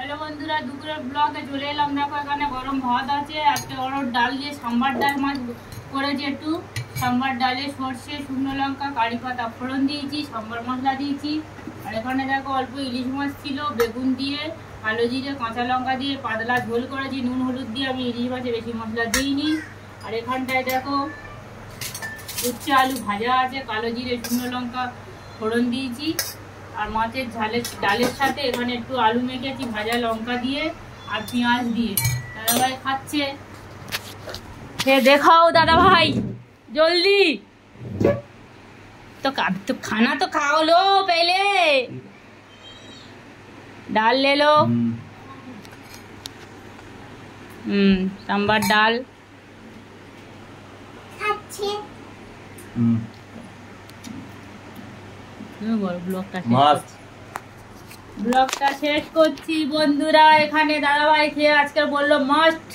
Hello बंधुरा दुपुरेर ब्लगे चले एलाम। देखो एखाने गरम भात आछे, आजके अरहर डाल दिए सांबार डाल माछ करेछि। एकटु सांबार डाले सर्षे शुकनो लंका कारि पाता फोड़न दिएछि, सांबार मशला दिएछि। और एखाने देखो अल्प इलिश माछ छिलो, बेगुन दिए कालो जिरे काँचा लंका दिए पातला झोल करेछि। नुन हलुद दिए आमि इलिश माछे बेशी मशला दिइनि। और एखानटाय देखो उच्चे आलू भाजा आछे, कालो जिरे शुकनो लंका फोड़न दिएछि। और माছের ঝালের ডালের সাথে এখানে একটু আলু মেখেছি ভাজা লঙ্কা দিয়ে আর পেঁয়াজ দিয়ে। দাদা ভাই খাচ্ছে, খেয়ে দেখাও দাদা ভাই জলদি। तो खाना तो खाओ लो पहले, डाल ले लो। सांबार डाल ব্লগটা শেষ করছি বন্ধুরা। এখানে দাদা ভাই খেয়ে আজকে বললো মাস্ট